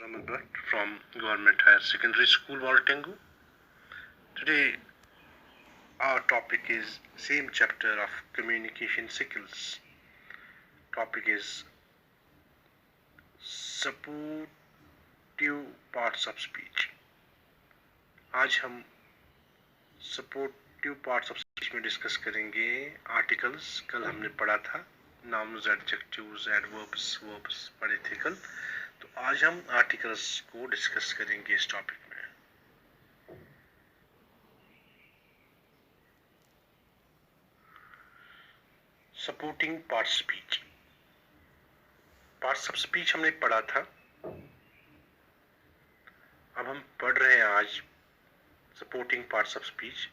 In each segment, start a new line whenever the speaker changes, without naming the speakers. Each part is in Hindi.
Mohammed Bhatt from Government Higher Secondary School, Waltengu. Today, our topic is same chapter of communication skills. Topic is supportive parts of speech. आज हम supportive parts of speech में डिस्कस करेंगे आर्टिकल्स. कल हमने पढ़ा था नाउन्स, एडजेक्टिव्स, एडवर्ब्स, वर्ब्स पढ़े थे कल. तो आज हम आर्टिकल्स को डिस्कस करेंगे इस टॉपिक में. Supporting parts speech. Parts of speech हमने पढ़ा था. अब हम पढ़ रहे हैं आज supporting parts of speech.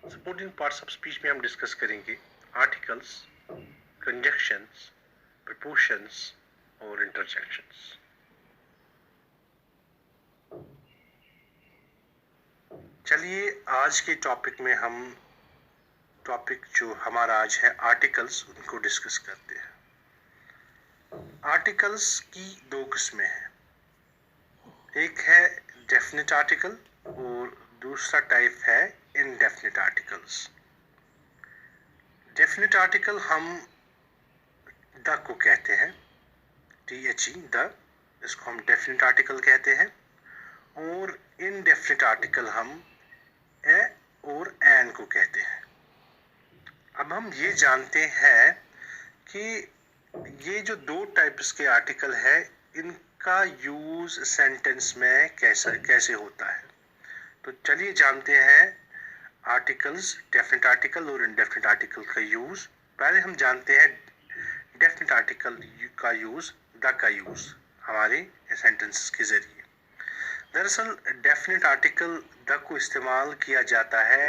Supporting parts of speech में हम डिस्कस करेंगे आर्टिकल्स, कंजंक्शंस, प्रीपोजिशंस और इंटरजेक्शंस. चलिए आज के टॉपिक में हम टॉपिक जो हमारा आज है आर्टिकल्स, उनको डिस्कस करते हैं. आर्टिकल्स की दो किस्में हैं. एक है डेफिनेट आर्टिकल और दूसरा टाइप है इनडेफिनेट आर्टिकल्स. डेफिनेट आर्टिकल हम द को कहते हैं, THE द, इसको हम डेफिनेट आर्टिकल कहते हैं. और इनडेफिनेट आर्टिकल हम ए और एन को कहते हैं. अब हम ये जानते हैं कि ये जो दो टाइप्स के आर्टिकल है, इनका यूज सेंटेंस में कैसे होता है. तो चलिए जानते हैं आर्टिकल्स, डेफिनेट आर्टिकल और इनडेफिनेट आर्टिकल का यूज. पहले हम जानते हैं डेफिनेट आर्टिकल का यूज, द का यूज हमारे सेंटेंसेस के जरिए. दरअसल डेफिनेट आर्टिकल द को इस्तेमाल किया जाता है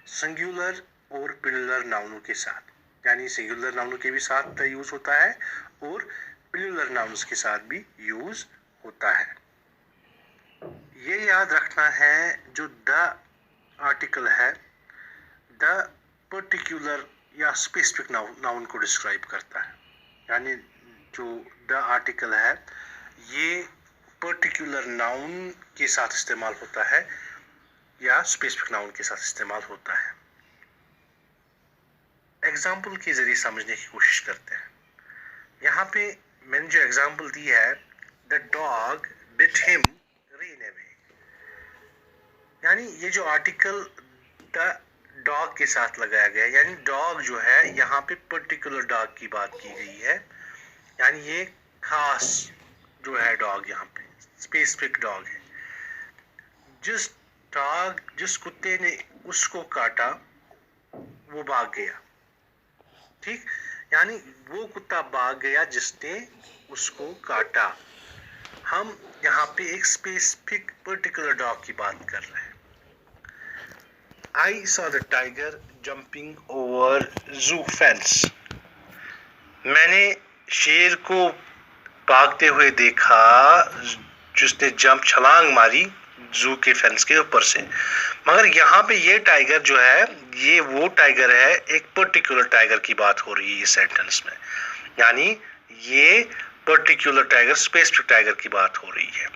सिंगुलर और प्लूरल नाउनों के साथ. यानी सिंगुलर नाउनों के भी साथ द यूज होता है और प्लूरल नाउन्स के साथ भी यूज होता है. ये याद रखना है जो द आर्टिकल है, द पर्टिकुलर या स्पेसिफिक नाउन को डिस्क्राइब करता है. यानी जो द आर्टिकल है ये पर्टिकुलर नाउन के साथ इस्तेमाल होता है या स्पेसिफिक नाउन के साथ इस्तेमाल होता है. एग्जाम्पल के जरिए समझने की कोशिश करते हैं. यहाँ पे मैंने जो एग्जाम्पल दी है, the dog bit him rain away. यानी ये जो आर्टिकल द डॉग के साथ लगाया गया है, यानी डॉग जो है यहाँ पे पर्टिकुलर डॉग की बात की गई है. यानी ये खास जो है डॉग, यहाँ पे स्पेसिफिक डॉग है. जिस कुत्ते ने उसको काटा वो भाग गया. ठीक, यानी वो कुत्ता भाग गया जिसने उसको काटा. हम यहाँ पे एक स्पेसिफिक पर्टिकुलर डॉग की बात कर रहे हैं. I saw the tiger jumping over zoo fence. मैंने शेर को भागते हुए देखा जिसने छलांग मारी जू के फेंस के ऊपर से. मगर यहाँ पे ये टाइगर जो है, ये वो टाइगर है, एक पर्टिकुलर टाइगर की बात हो रही है इस सेंटेंस में. यानी ये पर्टिकुलर टाइगर, स्पेसिफिक टाइगर की बात हो रही है.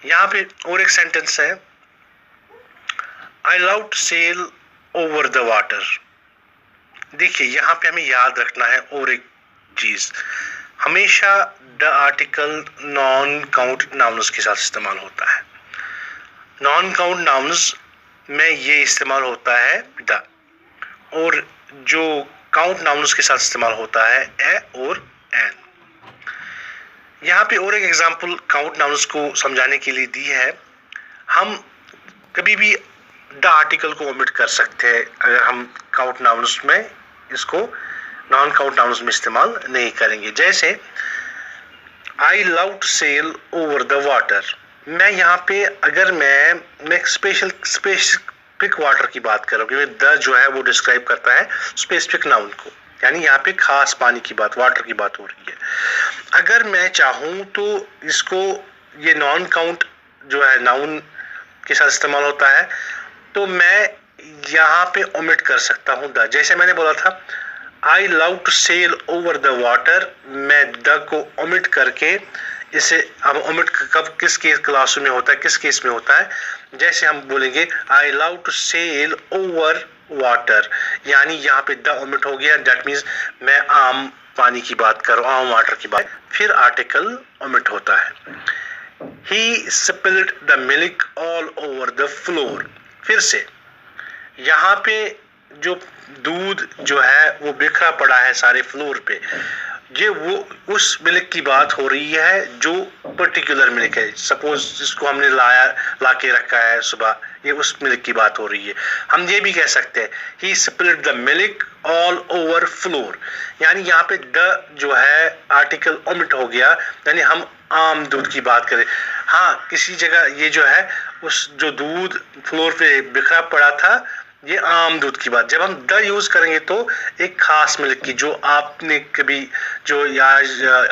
यहाँ पे और एक सेंटेंस है, I love to sail over the water. देखिए यहाँ पे हमें याद रखना है और एक चीज, हमेशा the article non count nouns के साथ इस्तेमाल होता है. नॉन काउंट नाउन्स में ये इस्तेमाल होता है द, और जो काउंट नाउन्स के साथ इस्तेमाल होता है ए और एन. यहाँ पे और एक एग्जांपल काउंट नाउन्स को समझाने के लिए दी है. हम कभी भी द आर्टिकल को ओमिट कर सकते हैं अगर हम काउंट नाउन्स में इसको नॉन काउंट नाउन्स में इस्तेमाल नहीं करेंगे. जैसे I love to sail over the water. मैं यहाँ पे अगर मैं स्पेसिफिक वाटर की बात कर रहा हूँ, क्योंकि द जो है वो डिस्क्राइब करता है स्पेसिफिक नाउन को. यानी यहाँ पे खास पानी की बात, वाटर की बात हो रही है. अगर मैं चाहूँ तो इसको, ये नॉन काउंट जो है नाउन के साथ इस्तेमाल होता है, तो मैं यहाँ पे ओमिट कर सकता हूँ द. जैसे मैंने बोला था I love to sail over the water, मैं द को ओमिट करके इसे हम ओमिट कब किस केस क्लास में होता है, किस केस में होता है, जैसे हम बोलेंगे I love to sail over water, यानी यहाँ पे द ओमिट हो गया, दैट मीन्स मैं आम पानी की बात कर रहा हूँ, आम वाटर की बात, फिर आर्टिकल ओमिट होता है। He spilled the milk all over the floor। फिर से यहाँ पे जो दूध जो है वो बिखरा पड़ा है सारे फ्लोर पे, ये वो उस मिल्क की बात हो रही है जो पर्टिकुलर मिल्क है। सपोज जिसको हमने ला के रखा है सुबह, ये उस मिल्क की बात हो रही है। हम ये भी कह सकते हैं he spilled the milk all over floor, यानी यहाँ पे द जो है आर्टिकल ओमिट हो गया, यानी हम आम दूध की बात करें। हाँ, किसी जगह ये जो है उस जो दूध फ्लोर पे बिखरा पड़ा था, ये आम दूध की बात। जब हम द यूज करेंगे तो एक खास मिल्क की, जो आपने कभी जो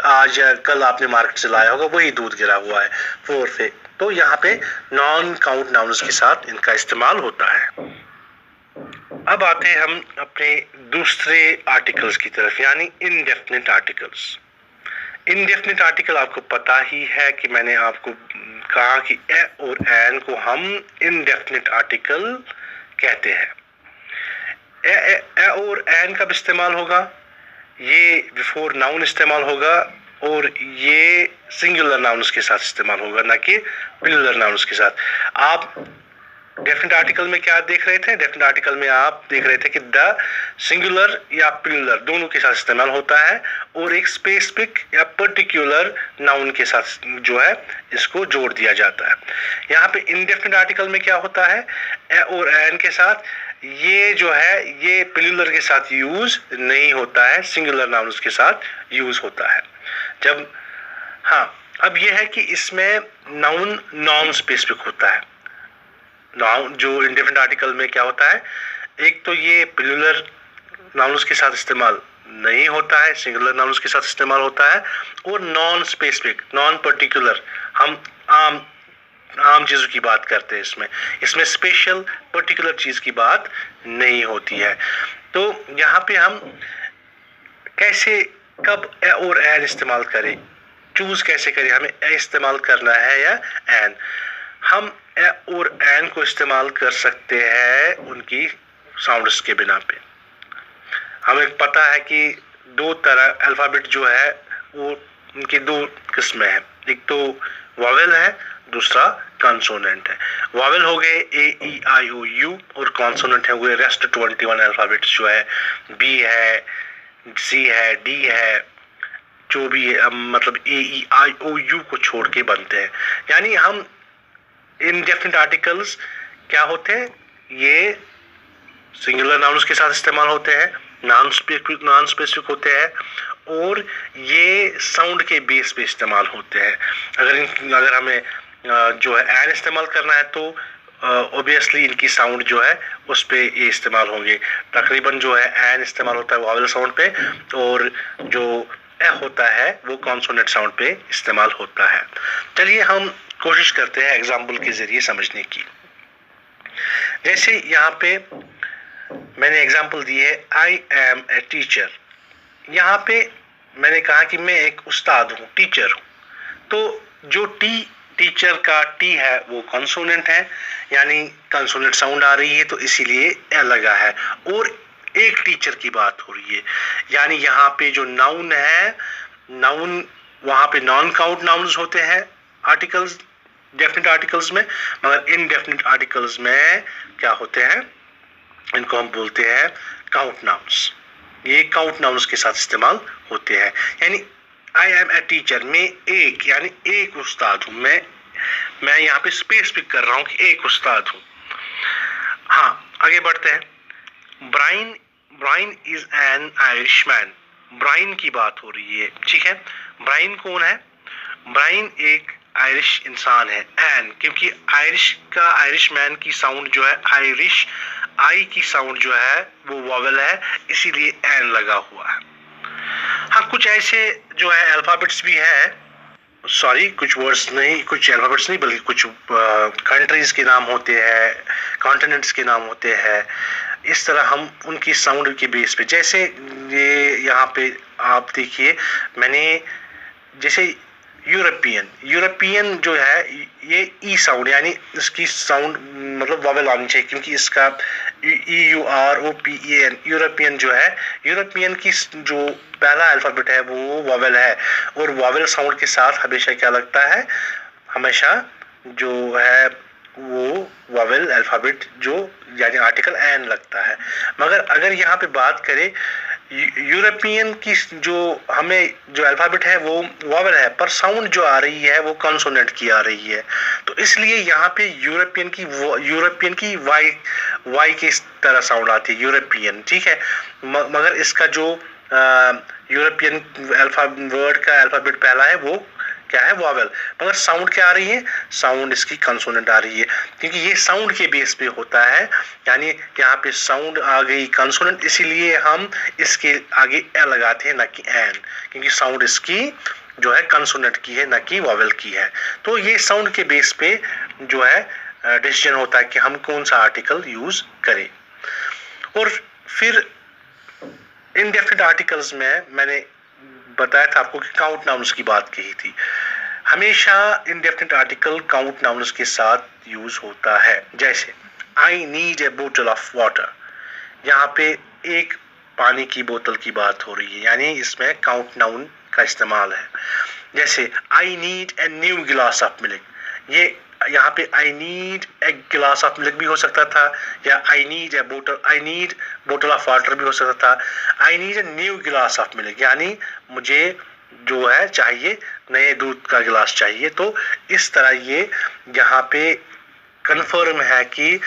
आज या कल आपने मार्केट से लाया होगा, वही दूध गिरा हुआ है फ्लोर पे, तो यहाँ पे नॉन काउंट नाउन्स के साथ इनका इस्तेमाल होता है। अब आते हैं हम अपने दूसरे आर्टिकल्स की तरफ, यानी इनडेफिनिट आर्टिकल्स। इनडेफिनिट आर्टिकल आपको पता ही है कि मैंने आपको कहा कि ए और एन को हम इनडेफिनिट आर्टिकल कहते हैं। ए और एन कब इस्तेमाल होगा? ये बिफोर नाउन इस्तेमाल होगा और ये सिंगुलर नाउन्स के साथ इस्तेमाल होगा, ना कि प्लूरल नाउन्स के साथ। आप डेफिनेट आर्टिकल में क्या देख रहे थे? डेफिनेट आर्टिकल में आप देख रहे थे कि द सिंगुलर या प्लूरल दोनों के साथ इस्तेमाल होता है और एक स्पेसिफिक या पर्टिकुलर नाउन के साथ जो है इसको जोड़ दिया जाता है। यहाँ पे इनडेफिनेट आर्टिकल में क्या होता है? ए और एन के साथ ये जो है ये प्लूरल के साथ यूज नहीं होता है, सिंगुलर नाउन्स के साथ यूज होता है। जब अब यह है कि इसमें नाउन नॉन स्पेसिफिक होता है। नाउन जो इंडेफिनिट आर्टिकल में क्या होता है, एक तो ये प्लूरल नाउन्स के साथ इस्तेमाल नहीं होता है, सिंगुलर नाउन्स के साथ इस्तेमाल होता है, और नॉन स्पेसिफिक नॉन पर्टिकुलर, हम आम चीजों की बात करते हैं। इसमें स्पेशल पर्टिकुलर चीज की बात नहीं होती है। तो यहाँ पे हम कैसे कब ए और एन इस्तेमाल करें, चूज कैसे करें, हमें ए इस्तेमाल करना है या एन? हम ए और एन को इस्तेमाल कर सकते हैं उनकी साउंड्स के बिना पे। हमें पता है कि दो तरह अल्फाबेट जो है वो उनकी दो किस्में हैं, एक तो वॉवेल है, दूसरा कॉन्सोनेंट है। वॉवेल हो गए ए ई आई ओ यू और कॉन्सोनेंट है हुए रेस्ट 21 अल्फाबेट्स जो है बी है, सी है, डी है, जो भी है, मतलब ए ई आई ओ यू को छोड़ के बनते हैं। यानी हम इनडेफिनिट आर्टिकल्स क्या होते हैं, ये सिंगुलर नाउन्स के साथ इस्तेमाल होते हैं, नॉन स्पेसिफिक होते हैं, और ये साउंड के बेस पे इस्तेमाल होते हैं। अगर हमें जो है एन इस्तेमाल करना है तो ऑब्वियसली इनकी साउंड जो है उस पे ये इस्तेमाल होंगे। तकरीबन जो है एन इस्तेमाल होता है वॉवेल साउंड पे, और जो ए होता है वो कॉन्सोनेंट साउंड पे इस्तेमाल होता है। चलिए हम कोशिश करते हैं एग्जाम्पल के जरिए समझने की। जैसे यहाँ पे मैंने एग्जाम्पल दी है, आई एम ए टीचर। यहाँ पे मैंने कहा कि मैं एक उस्ताद हूँ, टीचर हूँ। तो जो टीचर का टी है वो कॉन्सोनेंट है, यानी कॉन्सोनेंट साउंड आ रही है, तो इसीलिए ए लगा है, और एक टीचर की बात हो रही है। यानी यहाँ पे जो नाउन है, नाउन वहाँ पे नॉन काउंट नाउन्स होते हैं आर्टिकल्स, डेफिनेट आर्टिकल्स में, मगर इनडेफिनेट आर्टिकल्स में क्या होते हैं, इनको हम बोलते हैं काउंट नाउन्स। ये काउंट नाउन्स के साथ इस्तेमाल होते हैं। यानी आई एम ए टीचर, मैं एक यानी एक उस्ताद हूँ। मैं यहाँ पे स्पेसिफिक कर रहा हूँ कि एक उस्ताद हूँ। हाँ, आगे बढ़ते हैं। Brian is an Irishman. Brian की बात हो रही है, ठीक है। ब्राइन कौन है? ब्राइन एक आयरिश इंसान है। एन, क्योंकि आयरिशमैन की साउंड जो है आयरिश, आई की साउंड जो है वो वॉवेल है, इसीलिए एन लगा हुआ है। हाँ, कुछ ऐसे जो है अल्फाबेट्स भी है, सॉरी कुछ वर्ड्स नहीं, कुछ अल्फाबेट्स नहीं, बल्कि कुछ कंट्रीज के नाम होते हैं, कॉन्टिनेंट्स के नाम होते हैं। इस तरह हम उनकी साउंड के बेस पे, जैसे ये यहाँ पे आप देखिए, मैंने जैसे यूरोपियन, यूरोपियन जो है ये ई साउंड यानी इसकी साउंड मतलब वॉवेल आनी चाहिए, क्योंकि इसका EUROPEN यूरोपियन जो है, यूरोपियन की जो पहला अल्फाबेट है वो वॉवेल है, और वॉवेल साउंड के साथ हमेशा क्या लगता है, हमेशा जो है वो वॉवेल अल्फाबेट जो यानी आर्टिकल एन लगता है। मगर अगर यहाँ पे बात करें यूरोपियन की जो हमें जो अल्फाबेट है वो वॉवेल है, पर साउंड जो आ रही है वो कॉन्सोनेंट की आ रही है, तो इसलिए यहाँ पे यूरोपियन की वाई की तरह साउंड आती है यूरोपियन, ठीक है। मगर इसका जो यूरोपियन वर्ड का अल्फाबेट पहला है वो क्या है, वॉवेल, मगर साउंड क्या आ रही है, साउंड इसकी कंसोनेंट आ रही है, क्योंकि ये साउंड के बेस पे होता है, यानी यहाँ पे साउंड आ गई कंसोनेंट, इसीलिए हम इसके आगे ए लगाते हैं ना कि एन, क्योंकि साउंड इसकी जो है कंसोनेंट की है ना कि वॉवेल की है। तो ये साउंड के बेस पे जो है डिसीजन होता है कि हम कौन सा आर्टिकल यूज करें। और फिर इनडेफिनिट आर्टिकल्स में मैंने बताया था आपको कि काउंट नाउन्स की बात कही थी, हमेशा इनडेफिनिट आर्टिकल काउंट नाउन्स के साथ यूज होता है। जैसे आई नीड ए बोतल ऑफ वाटर, यहाँ पे एक पानी की बोतल की बात हो रही है, यानी इसमें काउंट नाउन का इस्तेमाल है। जैसे आई नीड ए न्यू गिलास ऑफ मिल्क, ये यहाँ पे आई नीड ए गिलास ऑफ मिल्क भी हो सकता था, या आई नीड बोतल ऑफ वाटर भी हो सकता था। आई नीड ए न्यू गिलास ऑफ मिल्क, यानी मुझे जो है चाहिए नए दूध का गिलास चाहिए। तो इस तरह ये यहाँ पे कंफर्म है कि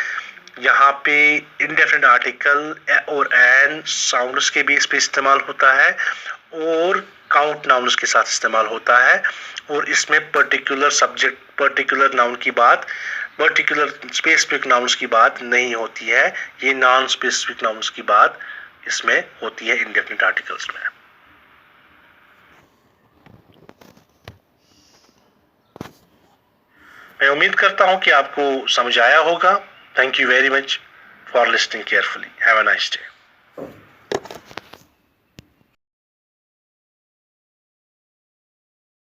यहाँ पे इंडेफिनिट आर्टिकल और एन साउंड्स के बेस पे इस्तेमाल होता है और काउंट नाउन्स के साथ इस्तेमाल होता है, और इसमें पर्टिकुलर सब्जेक्ट पर्टिकुलर नाउन की बात पर्टिकुलर स्पेसिफिक नाउन्स की बात नहीं होती है, ये नॉन स्पेसिफिक नाउन्स की बात इसमें होती है इंडेफिनिट आर्टिकल्स में। मैं उम्मीद करता हूं कि आपको समझ आया होगा। Thank you very much for listening carefully. Have a nice day.